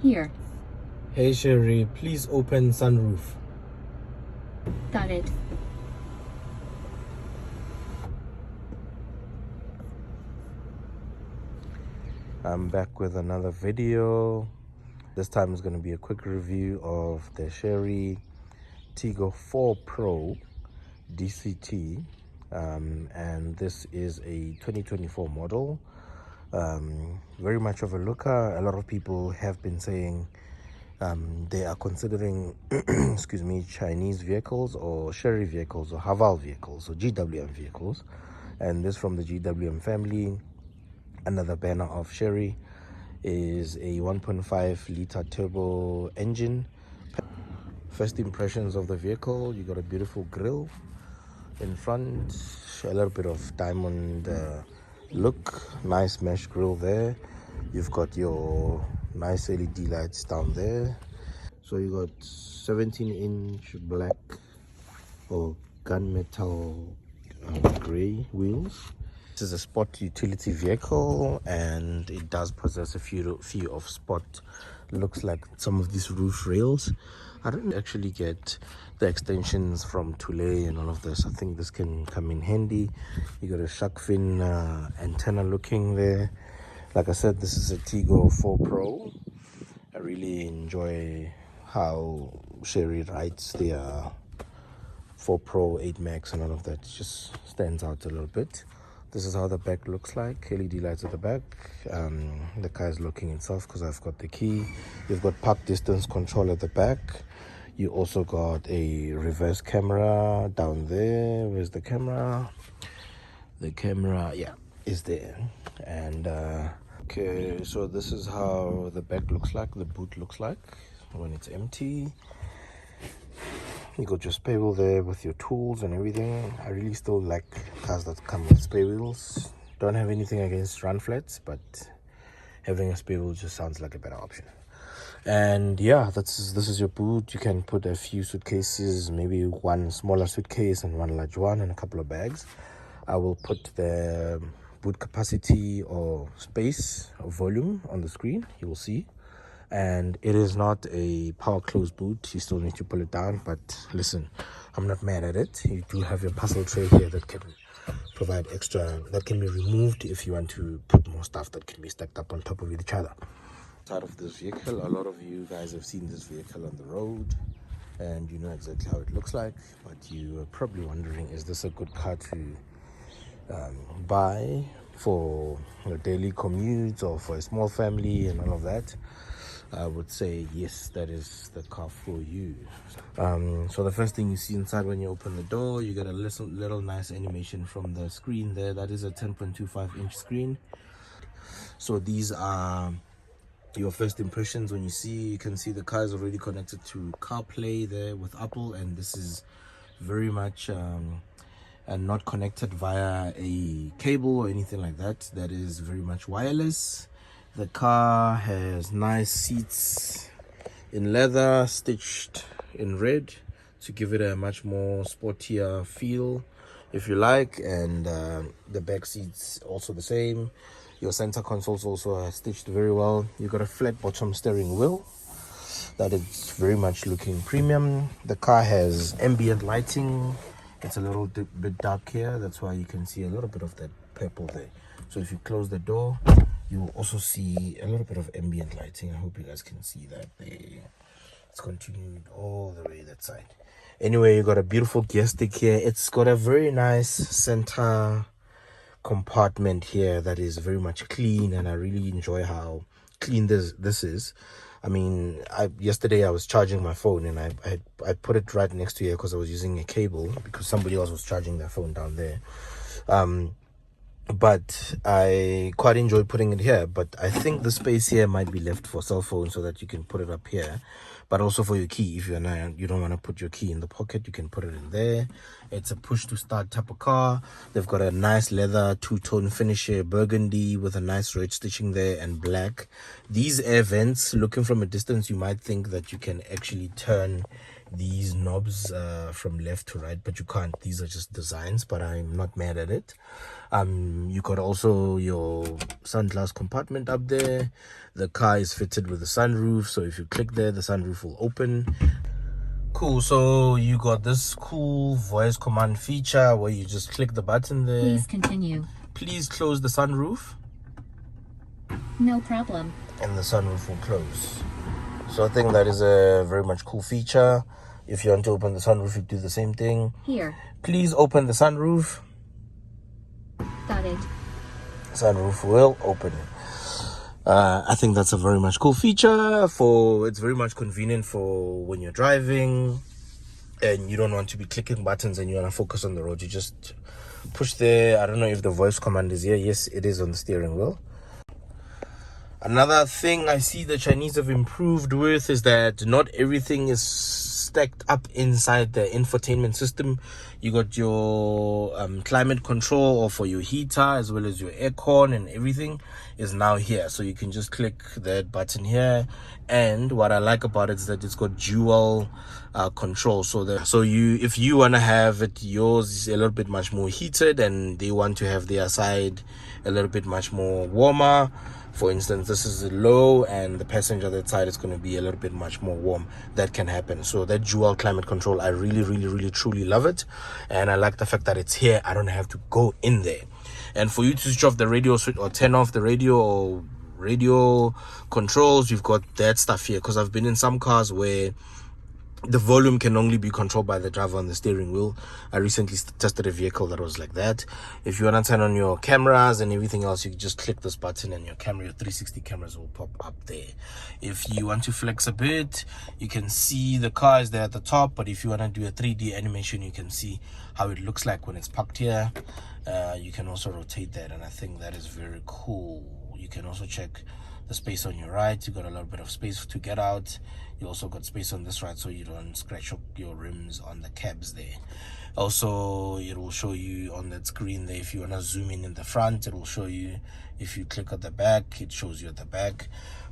Here. Hey Chery, please open sunroof. Got it. I'm back with another video. This time is going to be a quick review of the Chery TIGGO 4 Pro DCT, and this is a 2024 model. Very much of a looker. A lot of people have been saying they are considering excuse me, Chinese vehicles or Chery vehicles or Haval vehicles or GWM vehicles, and this from the GWM family. Another banner of Chery is a 1.5 liter turbo engine. First impressions of the vehicle: you got a beautiful grille in front, a little bit of diamond look, nice mesh grille there. You've got your nice LED lights down there. So you got 17-inch black or gunmetal gray wheels. This is a sport utility vehicle, and it does possess a few of sport looks like some of these roof rails. I didn't actually get the extensions from Tule and all of this. I think this can come in handy. You got a shark fin antenna looking there. Like I said, this is a TIGGO 4 Pro. I really enjoy how Chery writes their 4 Pro, 8 Max and all of that. It just stands out a little bit. This is how the back looks like. LED lights at the back. The car is locking itself because I've got the key. You've got park distance control at the back. You also got a reverse camera down there. Where's the camera? The camera, yeah, is there. And okay, so this is how the back looks like, the boot looks like when it's empty. You got your spare wheel there with your tools and everything. I really still like cars that come with spare wheels. Don't have anything against run flats, but having a spare wheel just sounds like a better option. And yeah, this is your boot. You can put a few suitcases, maybe one smaller suitcase and one large one, and a couple of bags. I will put the boot capacity or space or volume on the screen. You will see. And it is not a power close boot. You still need to pull it down, but listen, I'm not mad at it. You do have your parcel tray here that can provide extra, that can be removed if you want to put more stuff that can be stacked up on top of each other. Out of this vehicle, a lot of you guys have seen this vehicle on the road and you know exactly how it looks like, but you are probably wondering, is this a good car to buy for your daily commutes or for a small family and all of that? I would say yes, that is the car for you. So the first thing you see inside when you open the door, you get a little nice animation from the screen there. That is a 10.25 inch screen. So these are your first impressions when you can see the car is already connected to CarPlay there with Apple, and this is very much and not connected via a cable or anything like that. That is very much wireless. The car has nice seats in leather stitched in red to give it a much more sportier feel, if you like. And the back seats also the same. Your center consoles also are stitched very well. You got a flat bottom steering wheel that is very much looking premium. The car has ambient lighting. It's a little bit dark here, that's why you can see a little bit of that purple there. So if you close the door, you will also see a little bit of ambient lighting. I hope you guys can see that there. It's continued all the way that side. Anyway, you got a beautiful gear stick here. It's got a very nice center compartment here that is very much clean, and I really enjoy how clean this is. I mean, yesterday I was charging my phone and I put it right next to here because I was using a cable because somebody else was charging their phone down there. But I quite enjoy putting it here. But I think the space here might be left for cell phone so that you can put it up here, but also for your key. If you don't want to put your key in the pocket, you can put it in there. It's a push to start type of car. They've got a nice leather two-tone finish here, burgundy with a nice red stitching there and black. These air vents, looking from a distance, you might think that you can actually turn these knobs from left to right, but you can't. These are just designs, but I'm not mad at it. You got also your sunglass compartment up there. The car is fitted with a sunroof, so if you click there, the sunroof will open. Cool. So you got this cool voice command feature where you just click the button there. Please continue. Please close the sunroof. No problem. And the sunroof will close. So I think that is a very much cool feature. If you want to open the sunroof, you do the same thing. Here. Please open the sunroof. Got it. Sunroof will open. I think that's a very much cool feature. It's very much convenient for when you're driving and you don't want to be clicking buttons and you want to focus on the road. You just push there. I don't know if the voice command is here. Yes, it is on the steering wheel. Another thing I see the Chinese have improved with is that not everything is stacked up inside the infotainment system. You got your climate control, or for your heater, as well as your aircon, and everything is now here. So you can just click that button here. And what I like about it is that it's got dual control. If you want to have it, yours is a little bit much more heated, and they want to have their side a little bit much more warmer. For instance, this is low and the passenger that side is going to be a little bit much more warm. That can happen. So that dual climate control, I really truly love it. And I like the fact that it's here. I don't have to go in there. And for you to switch off the radio or turn off the radio or radio controls, you've got that stuff here. Because I've been in some cars where the volume can only be controlled by the driver on the steering wheel. I recently tested a vehicle that was like that. If you want to turn on your cameras and everything else, you can just click this button and your 360 cameras will pop up there. If you want to flex a bit, you can see the car is there at the top, but if you want to do a 3D animation, you can see how it looks like when it's parked here. You can also rotate that, and I think that is very cool. You can also check the space on your right. You got a little bit of space to get out. You also got space on this right so you don't scratch up your rims on the cabs there. Also, it will show you on that screen there, if you want to zoom in the front, it will show you. If you click at the back, it shows you at the back.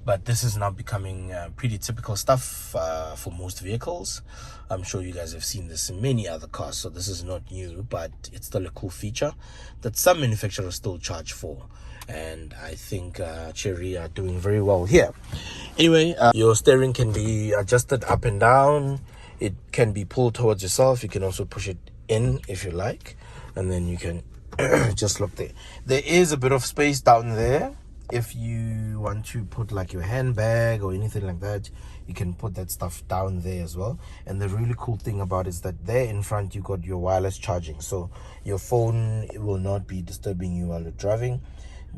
But this is now becoming pretty typical stuff for most vehicles. I'm sure you guys have seen this in many other cars, so this is not new, but it's still a cool feature that some manufacturers still charge for. And I think Chery are doing very well here. Anyway, your steering can be adjusted up and down. It can be pulled towards yourself. You can also push it in if you like, and then you can just look there. There is a bit of space down there. If you want to put like your handbag or anything like that, you can put that stuff down there as well. And the really cool thing about it is that there in front you got your wireless charging, so your phone will not be disturbing you while you're driving,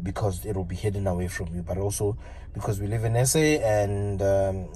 because it will be hidden away from you. But also because we live in SA and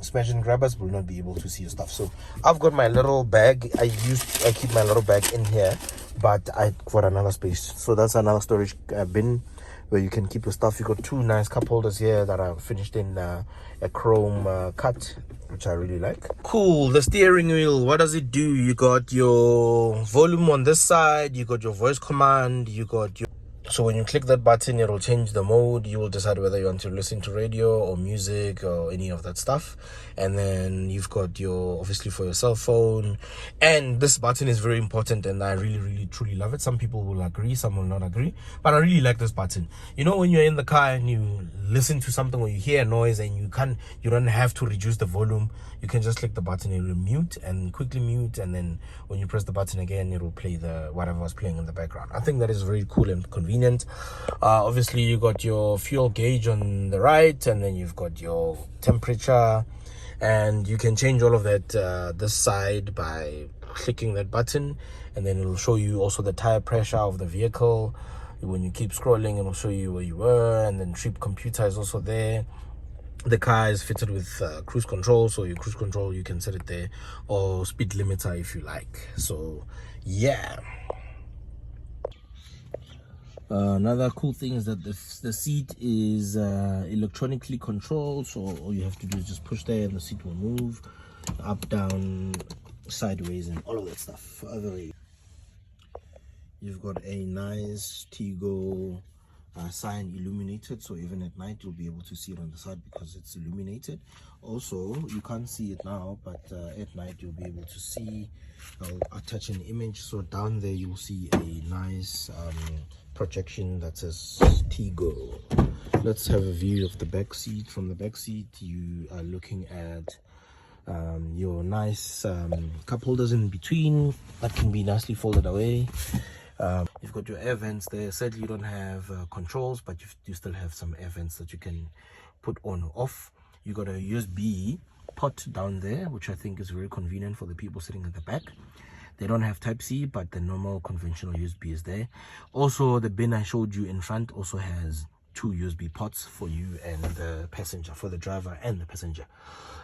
smash and grabbers will not be able to see your stuff. So I've got my little bag. I keep my little bag in here, but I got another space, so that's another storage bin where you can keep your stuff. You got two nice cup holders here that are finished in a chrome cut, which I really like. Cool. The steering wheel, what does it do? You got your volume on this side, you got your voice command, you got your... So when you click that button, it will change the mode. You will decide whether you want to listen to radio or music or any of that stuff. And then you've got your, obviously, for your cell phone. And this button is very important, and I really truly love it. Some people will agree, some will not agree, but I really like this button. You know, when you're in the car and you listen to something or you hear a noise and you don't have to reduce the volume, you can just click the button, it will mute and quickly mute, and then when you press the button again, it will play the whatever was playing in the background. I think that is very cool and convenient. Obviously, you got your fuel gauge on the right, and then you've got your temperature, and you can change all of that this side by clicking that button, and then it will show you also the tire pressure of the vehicle. When you keep scrolling, it will show you where you were, and then trip computer is also there. The car is fitted with cruise control, so your cruise control, you can set it there, or speed limiter if you like. So yeah. Another cool thing is that the seat is electronically controlled, so all you have to do is just push there and the seat will move up, down, sideways, and all of that stuff. Other way, you've got a nice Tiggo sign illuminated, so even at night you'll be able to see it on the side because it's illuminated. Also, you can't see it now, but at night you'll be able to see. I'll attach an image, so down there you'll see a nice projection that says TIGGO. Let's have a view of the back seat. From the back seat you are looking at your nice cup holders in between that can be nicely folded away. You've got your air vents there. Sadly you don't have controls, but you still have some air vents that you can put on or off. You got a USB pot down there, which I think is very convenient for the people sitting at the back. They don't have type C, but the normal conventional USB is there. Also, the bin I showed you in front also has 2 USB ports for you and the passenger, for the driver and the passenger.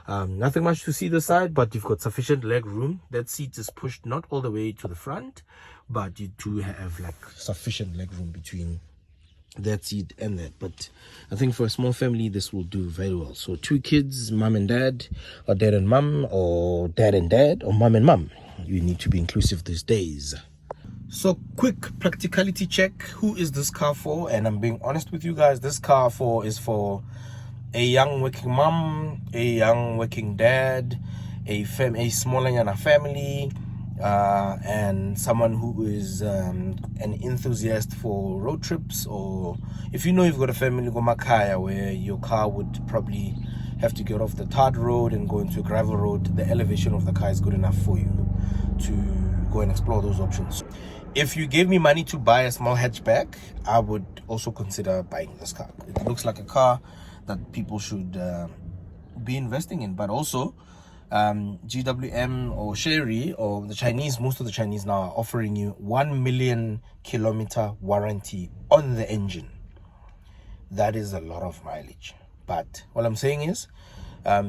Nothing much to see this side, but you've got sufficient leg room. That seat is pushed not all the way to the front, but you do have like sufficient leg room between that seat and that. But I think for a small family this will do very well. So 2 kids, mom and dad, or dad and mom, or dad and dad, or mom and mom. You need to be inclusive these days. So quick practicality check. Who is this car for? And I'm being honest with you guys, this car is for a young working mom, a young working dad, a smaller yana family, and someone who is an enthusiast for road trips, or if you know you've got a family go makaya where your car would probably have to get off the tarred road and go into a gravel road, the elevation of the car is good enough for you to go and explore those options. If you gave me money to buy a small hatchback, I would also consider buying this car. It looks like a car that people should be investing in. But also GWM or Chery or the Chinese, most of the Chinese now are offering you 1 million kilometer warranty on the engine. That is a lot of mileage. But what I'm saying is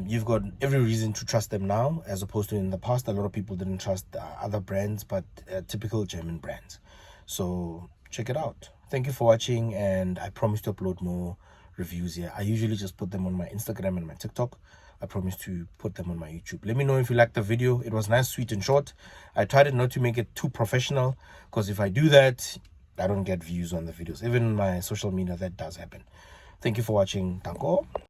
you've got every reason to trust them now, as opposed to in the past. A lot of people didn't trust other brands, but typical German brands. So check it out. Thank you for watching, and I promise to upload more reviews here. I usually just put them on my Instagram and my TikTok. I promise to put them on my YouTube. Let me know if you liked the video. It was nice, sweet and short. I tried not to make it too professional, because if I do that, I don't get views on the videos. Even my social media, that does happen. Thank you for watching. Danko.